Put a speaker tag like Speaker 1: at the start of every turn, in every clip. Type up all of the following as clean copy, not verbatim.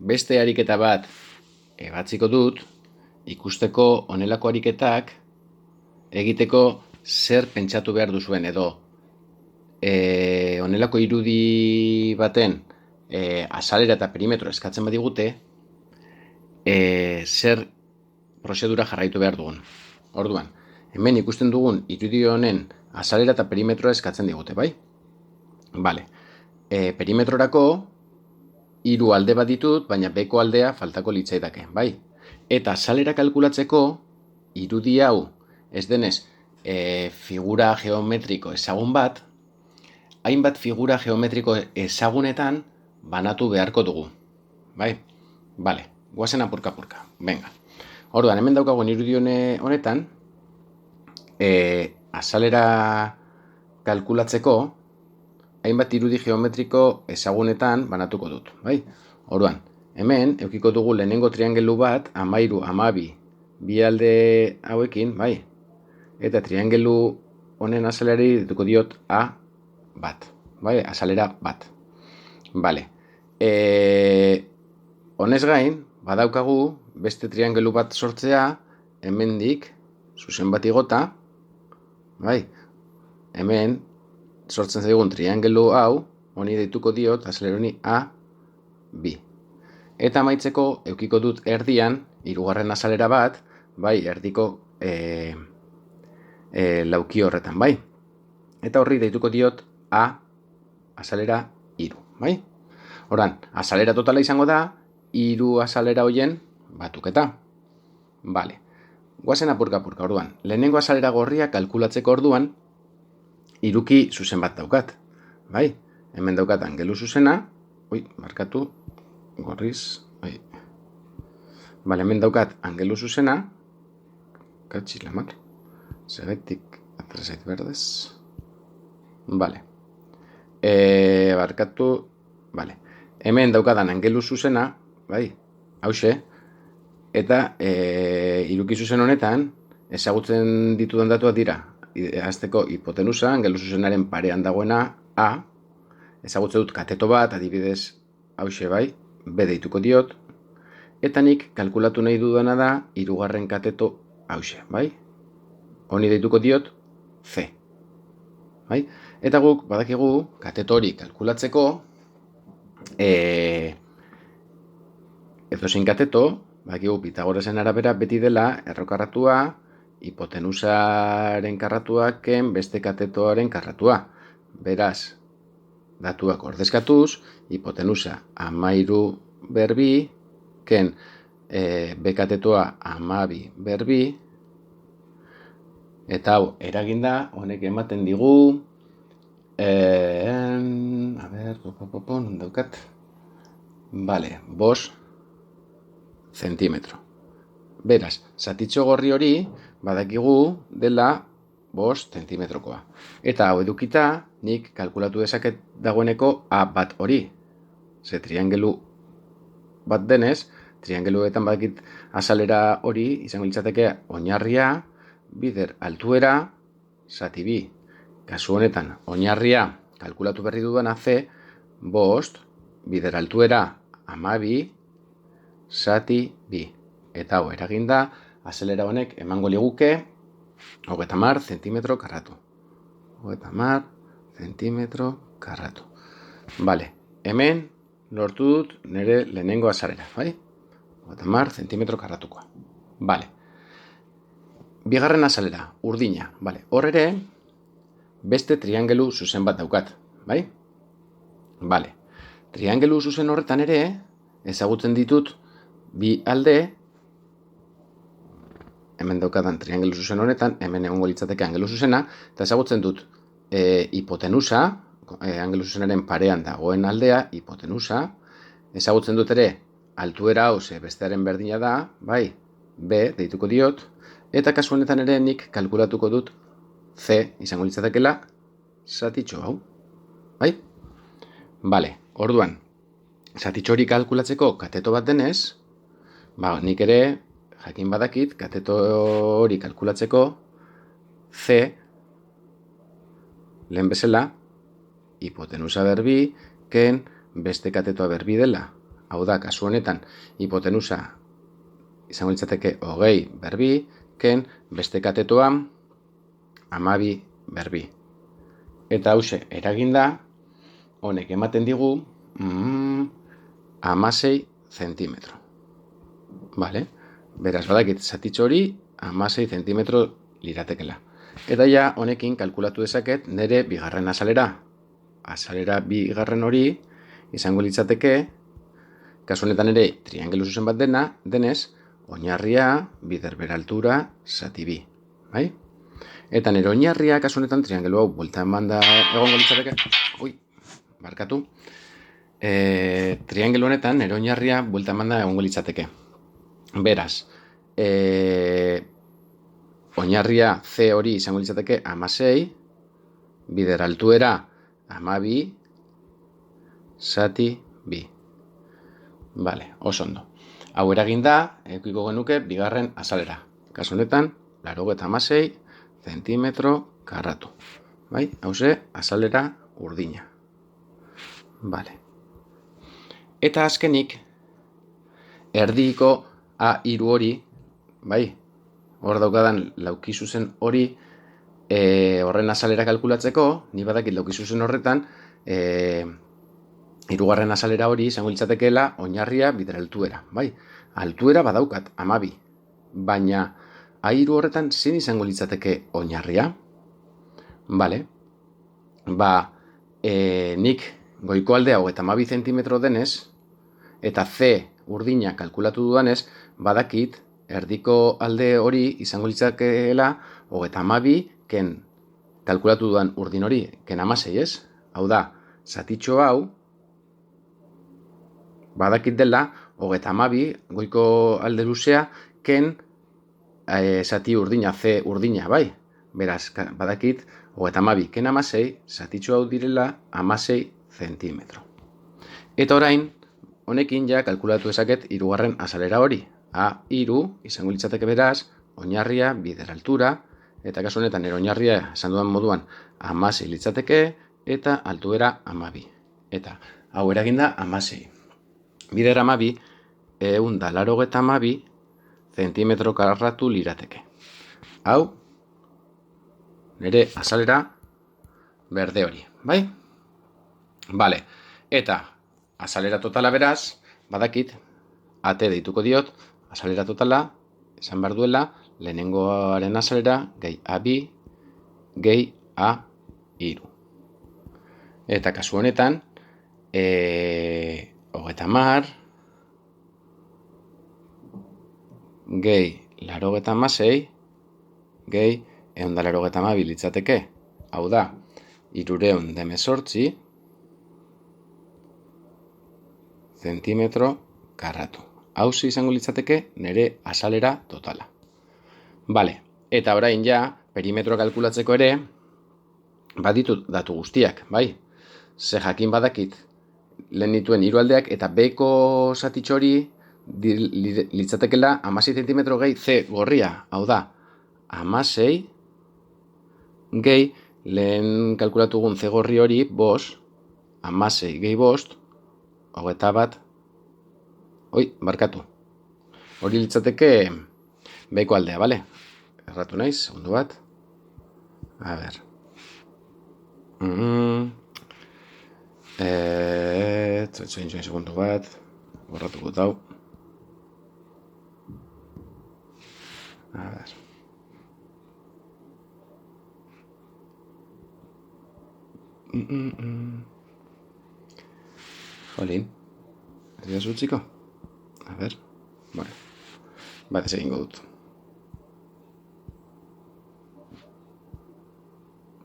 Speaker 1: Beste ariketa bat batziko dut, ikusteko honelako ariketak egiteko zer pentsatu behar duzuen edo honelako irudi baten azalera eta perimetro eskatzen badigute zer prozedura jarraitu behar dugun. Orduan, hemen ikusten dugun irudi honen azalera eta perimetroa eskatzen digute, bai? Bale. Perimetrorako hiru alde bat ditut, baina beko aldea faltako litzaidake, bai? Eta azalera kalkulatzeko irudi hau ez denez figura geometriko ezagun bat, hainbat figura geometriko ezagunetan banatu beharko dugu, bai? Bale, guazen apurka-apurka, venga. Orduan, hemen daukagun irudi honetan, azalera kalkulatzeko hainbat irudi geometriko ezagunetan banatuko dut, bai? Orduan, hemen edukiko dugu lehenengo triangelu bat, 13, 12, bi alde hauekin, bai? Eta triangelu honen azalerari dituko diot A bat, bai? Azalera bat. Bale. Honez gain, badaukagu beste triangelu bat sortzea, hemendik zuzen bat igota, bai? Hemen sortzen zaigun triangelu hau, honi deituko diot, azaler honi A, B. Eta amaitzeko, edukiko dut erdian, hirugarren azalera bat, bai, erdiko lauki horretan, bai? Eta horri deituko diot A, azalera 3, bai? Horan, azalera totala izango da, 3 azalera hoien batuketa. Bale. Guazen apurka-apurka, orduan. Lehenengo azalera gorria kalkulatzeko orduan, hiruki zuzen bat daukat, bai? Hemen daukat angelu zuzena, markatu, gorriz, bai. Bale, hemen daukat angelu zuzena, katxilamar, segetik, atresait berdez, bale. Barkatu, bale. Hemen daukadan angelu zuzena, bai, hause, eta hiruki zuzen honetan, ezagutzen ditudan datuak dira, azteko hipotenusa, angelu zuzenaren parean dagoena A, ezagutzen dut kateto bat, adibidez, hause bai, B deituko diot, eta nik kalkulatu nahi dudana da, hirugarren kateto hause, bai? Honi deituko diot C, bai? Eta guk badakigu kateto hori kalkulatzeko, edozein kateto, badakigu Pitagorasen arabera beti dela errokarratua, hipotenusaren karratuaken beste katetoaren karratua. Beraz, datuak ordezkatuz, hipotenusa 13 berbi, ken B katetoa 12 berbi, eta hau eraginda, honek ematen digu, non daukat? Bale, 5 zentimetro. Beraz, zatitxo gorri hori badakigu dela 5 zentimetrokoa. Eta hau edukita, nik kalkulatu dezaket dagoeneko A bat hori. Ze triangelu bat denez, triangeluetan badakit azalera hori, izango litzateke oinarria, bider altuera, zati bi. Kasu honetan, oinarria kalkulatu berri dudana C, 5, bider altuera 12, zati bi. Eta hau, eraginda, azelera honek emango liguke 30 zentimetro karratu. 30 zentimetro karratu. Bale, hemen lortu dut nire lehenengo azalera, bai? 30 zentimetro karratukoa. Bale. Bigarren azalera, urdina. Bale, hor ere, beste triangelu zuzen bat daukat, bai? Bale. Triangelu zuzen horretan ere, ezagutzen ditut bi alde, hemen daukadan triangelu zuzen honetan, hemen egongo litzateke angelu zuzena, eta ezagutzen dut hipotenusa, angelu zuzenaren parean dagoen aldea, hipotenusa, ezagutzen dut ere altuera hau bestearen berdina da, bai, B deituko diot, eta kasu honetan ere nik kalkulatuko dut C izango litzatekela zatitxo hau, bai? Bale, orduan, zatitxo hori kalkulatzeko kateto bat denez, nik ere jakin badakit, kateto hori kalkulatzeko C, lehen bezala, hipotenusa berbi, ken beste katetoa berbi dela, hau da, kasu honetan, hipotenusa izango litzateke 20 berbi, ken beste katetoa 12 berbi. Eta hause eraginda, honek ematen digu 16 zentimetro. Vale? Beraz, badakit, zatitxo hori 16 zentimetro liratekela. Eta ja, honekin kalkulatu dezaket nire bigarren azalera. Azalera bigarren hori izango litzateke, kasu honetan ere triangelu zuzen bat denez, oinarria, bider bera altura, zati bi. Bai? Eta nire oinarria, kasu honetan triangelu hau bueltan banda egongo litzateke. Barkatu. Triangelu honetan nire oinarria bueltan banda egongo litzateke. Beraz, oinarria C hori izango litzateke 16, bider altuera 12, zati bi. Vale, oso ondo. Hau eraginda, eukiko genuke bigarren azalera. Kasu honetan, 96 zentimetro karratu. Bai, hauze, azalera urdina. Vale. Eta azkenik, erdiko A3 hori, bai, hor daukadan laukizuzen hori, horren azalera kalkulatzeko, ni badakit laukizuzen horretan, hirugarren azalera hori izango litzatekeela oinarria bider altuera, bai? Altuera badaukat 12, baina A3 horretan zein izango litzateke oinarria? Bale, nik goiko aldea 32 zentimetro denez, eta C urdina kalkulatu dudanez, badakit erdiko alde hori izango litzakeela 32 ken kalkulatu dudan urdin hori, ken 16, ez? Hau da, zatitxo hau, badakit dela 32 goiko alde luzea ken zati urdina, C urdina, bai? Beraz, badakit 32 ken 16, zatitxo hau direla 16 zentimetro. Eta orain, honekin ja kalkulatu ezaket hirugarren azalera hori. A3 izango litzateke beraz, oinarria bider altura, eta kasu honetan nire oinarria esan dudan moduan 16 litzateke, eta altuera 12. Eta hau eraginda 16. Bider 12, 182 zentimetro karratu lirateke. Hau, nire azalera berde hori, bai? Bale, eta azalera totala beraz, badakit, AT deituko diot, azalera totala, esan behar duela, lehenengoaren azalera, gehi A2, gehi A3. Eta kasu honetan, 30, gehi 96, gehi 182 litzateke. Hau da, 318 zentimetro karratu. Hau izango litzateke nire azalera totala. Bale, eta orain ja, perimetro kalkulatzeko ere, baditut datu guztiak, bai? Ze jakin badakit, lehen dituen hiru aldeak, eta beko zatitxo hori litzatekela 16 zentimetro gehi C gorria. Hau da, 16 gehi, lehen kalkulatugun C gorri hori, 5, 16 gehi 5, 21, barkatu. Hori litzateke beko aldea, bale? Erratu naiz, segundu bat. A ber. Segundu bat. Borratuko dau. A ber. Jolín. Ez dira zutziko? A ber. Bueno. Bat ez egingo dut.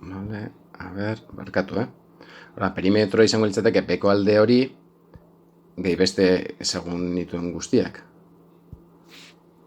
Speaker 1: Vale. A ber. Barkatu, Hora, perimetro izango litzateke beko alde hori gehi beste ezagun nituen guztiak.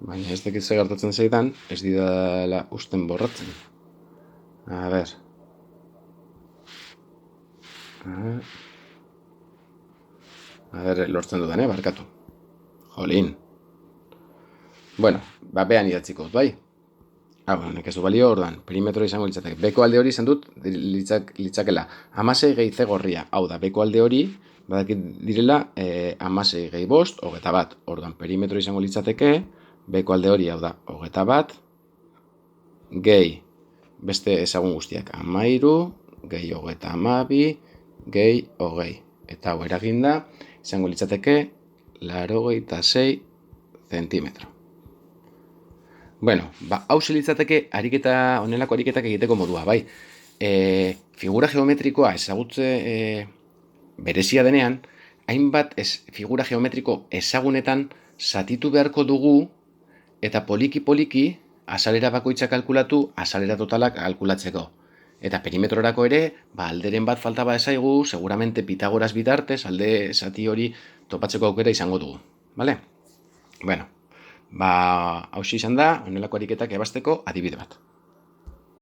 Speaker 1: Baina ez dakit ze gertatzen zaidan, ez didala usten borratzen. A ber. A ber, lortzen dudan, barkatu. Jolín. Bueno, behan idatziko dut, bai? Nek ez du balio orduan, perimetro izango litzateke. Beko alde hori izan dut litzakela. 16 gehi C gorria. Hau da, beko alde hori badakit direla 16 gehi 5, 21. Orduan, perimetro izango litzateke, beko alde hori hau da, 21, gehi beste ezagun guztiak, 13, gehi 32, gehi 20. Eta hau eraginda, izango litzateke, 86 zentimetro. Bueno, hau litzateke honelako ariketak egiteko modua, bai. Figura geometrikoa ezagutze berezia denean, hainbat figura geometriko ezagunetan zatitu beharko dugu eta poliki-poliki azalera bakoitza kalkulatu, azalera totalak kalkulatzeko. Eta perimetrorako ere, alderen bat falta ezaigu, seguramente Pitagoras bitartez, alde zati hori topatzeko aukera izango dugu. Vale? Bueno, hauxe izan da, honelako ariketak ebasteko adibide bat.